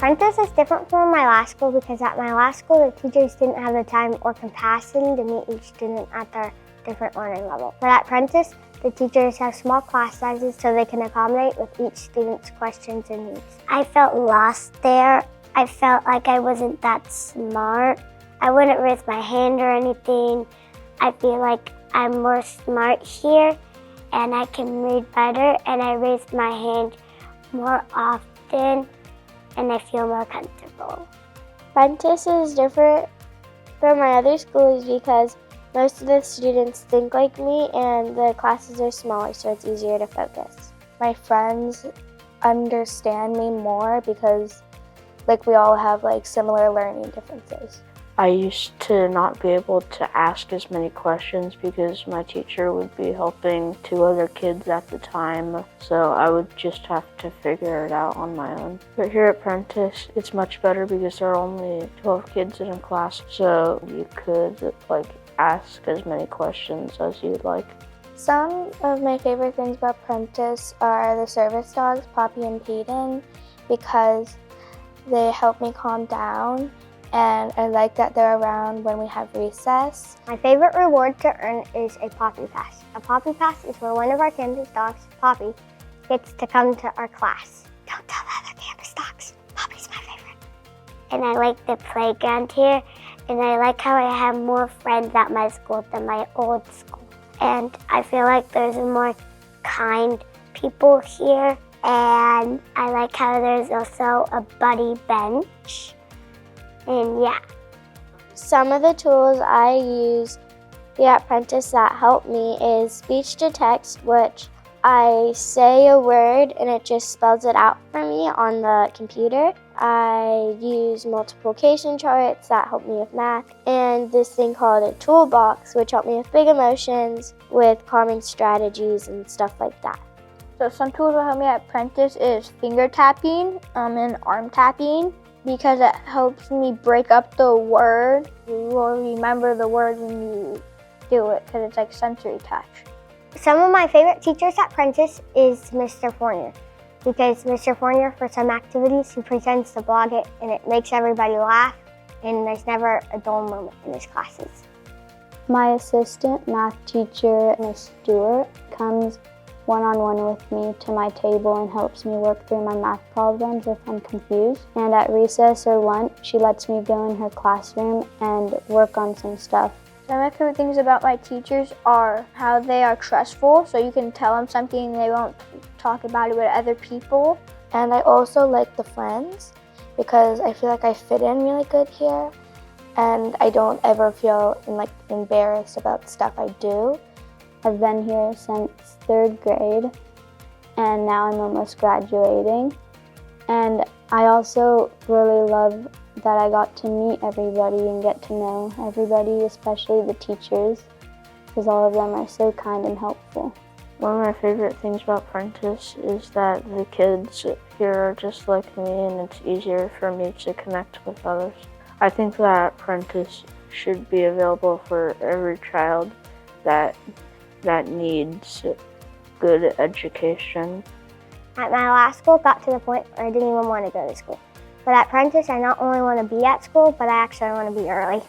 Prentice is different from my last school because at my last school, the teachers didn't have the time or capacity to meet each student at their different learning level. But at Prentice, the teachers have small class sizes so they can accommodate with each student's questions and needs. I felt lost there. I felt like I wasn't that smart. I wouldn't raise my hand or anything. I feel like I'm more smart here and I can read better, and I raise my hand more often and I feel more comfortable. Prentice is different from my other schools because most of the students think like me and the classes are smaller, so it's easier to focus. My friends understand me more because we all have similar learning differences. I used to not be able to ask as many questions because my teacher would be helping 2 other kids at the time, so I would just have to figure it out on my own. But here at Prentice, it's much better because there are only 12 kids in a class, so you could ask as many questions as you'd like. Some of my favorite things about Prentice are the service dogs, Poppy and Peyton, because they help me calm down, and I like that they're around when we have recess. My favorite reward to earn is a Poppy Pass. A Poppy Pass is where one of our campus dogs, Poppy, gets to come to our class. Don't tell the other campus dogs. Poppy's my favorite. And I like the playground here, and I like how I have more friends at my school than my old school. And I feel like there's more kind people here, and I like how there's also a buddy bench. And yeah. Some of the tools I use here at Prentice that help me is speech to text, which I say a word and it just spells it out for me on the computer. I use multiplication charts that help me with math, and this thing called a toolbox, which helped me with big emotions, with calming strategies and stuff like that. So some tools that help me at Prentice is finger tapping and arm tapping, because it helps me break up the word. You will remember the word when you do it because it's like sensory touch. Some of my favorite teachers at Prentice is Mr. Fournier, because Mr. Fournier, for some activities, he pretends to blog it and it makes everybody laugh, and there's never a dull moment in his classes. My assistant math teacher, Miss Stewart, comes one-on-one with me to my table and helps me work through my math problems if I'm confused. And at recess or lunch, she lets me go in her classroom and work on some stuff. Some of my favorite things about my teachers are how they are trustful, so you can tell them something and they won't talk about it with other people. And I also like the friends because I feel like I fit in really good here, and I don't ever feel embarrassed about stuff I do. I've been here since 3rd grade, and now I'm almost graduating. And I also really love that I got to meet everybody and get to know everybody, especially the teachers, because all of them are so kind and helpful. One of my favorite things about Prentice is that the kids here are just like me, and it's easier for me to connect with others. I think that Prentice should be available for every child that needs good education. At my last school, it got to the point where I didn't even want to go to school. But at Prentice, I not only want to be at school, but I actually want to be early.